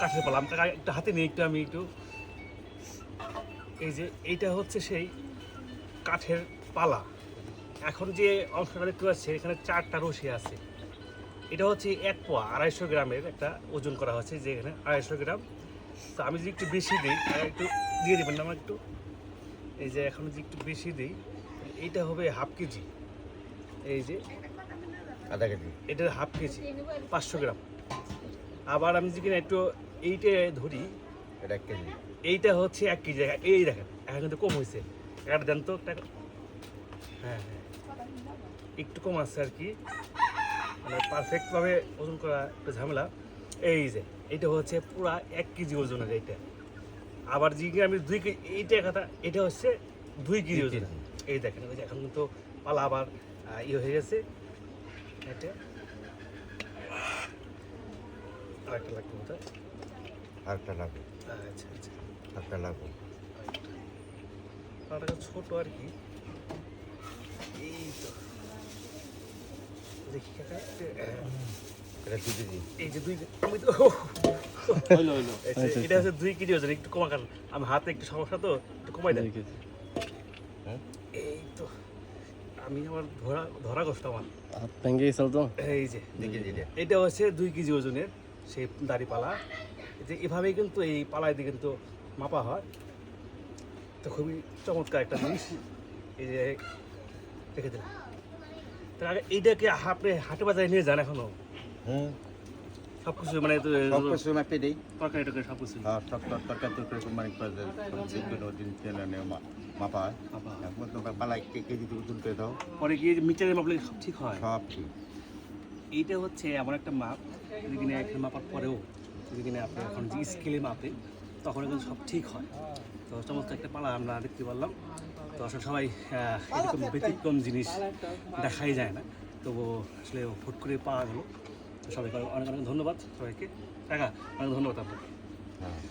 কাঠের পালা আমি একটা হাতে নিয়ে একটু আমি একটু এই যে এইটা হচ্ছে সেই কাঠের পালা। এখন যে অংশটা দেখতে পাচ্ছি এখানে 4টা রশি আছে। এটা হচ্ছে 1 পোয়া 250 গ্রামের একটা ওজন করা হচ্ছে, যে এখানে 250 গ্রাম। তো আমি যদি একটু বেশি দিই, একটু দিয়ে দেবেন না আমার একটু, এই যে এখন যদি একটু বেশি দিই এইটা হবে ½ কেজি। এই যে আধা কেজি, এটা ½ কেজি 500 গ্রাম। আবার আমি যদি কিনা একটু এইটা ধরি, এটা 1 কেজি। এইটা হচ্ছে 1 কেজি। এই দেখেন এখন কিন্তু কম হয়েছে, একটা দেন তো একটা। হ্যাঁ হ্যাঁ, একটু কম আসছে আর কি, মানে পারফেক্টভাবে ওজন করা একটু ঝামেলা। এই যে এটা হচ্ছে পুরা 1 কেজি ওজনের এইটা। আবার যে আমি 2 কেজি, এইটা কথা, এটা হচ্ছে 2 কেজি ওজন। এই দেখেন ওই যে এখন কিন্তু পালা আবার ইয়ে হয়ে গেছে। এটা আরেকটা লাগবে বোধ হয়। আরেকটা লাগবে, আচ্ছা আচ্ছা, আরেকটা লাগবে। পালাটা ছোট আর কি। এই তো দেখি কাকা, এটা 2 কেজি। এই যে 2 আমি তো হইলো হইলো এটা হচ্ছে 2 কেজি ওজন। একটু কমা, কারণ আমি হাতে একটু সমস্যা তো, একটু কমাই দেন। হ্যাঁ, এই তো আমি আমার ধরা কষ্ট আমার। হাত ভেঙে গেছিল তো। এই যে 2 কেজি এটা। এটা হচ্ছে 2 কেজি ওজনের সেই দাড়িপালা। যে এভাবেই কিন্তু এই পালায় দিয়ে কিন্তু মাপা হয়। তো খুবই চমৎকার একটা জিনিস। এই যে রেখে দিলাম। তার আগে এইটাকে আপনি হাটে বাজারে নিয়ে যান এখনো? হুম, সব কিছু মানে সব কিছু মাপে দেই। তরকারি টরকারি সব কিছু আর তরকারি মানে যেগুলো দিন মাপা হয়। মাপা হয়। এখন তো পালা 1 কেজি দিয়ে ওজন করে দাও, পরে গিয়ে মিটারে মাপলে সব ঠিক হয়। সব ঠিক। এইটা হচ্ছে এমন একটা মাপ, যদি কিনা এখানে মাপার পরেও যদি কিনা আপনি এখন যে স্কেলে মাপে তখন কিন্তু সব ঠিক হয়। তো চমৎকার একটা পালা আমরা দেখতে পারলাম। তো আসলে সবাই এরকম ব্যতিক্রম জিনিস দেখাই যায় না, তবু আসলে হুট করে পাওয়া গেল। তো সবাইকে অনেক অনেক ধন্যবাদ সবাইকে। কাকা অনেক ধন্যবাদ আপনাকে। হ্যাঁ।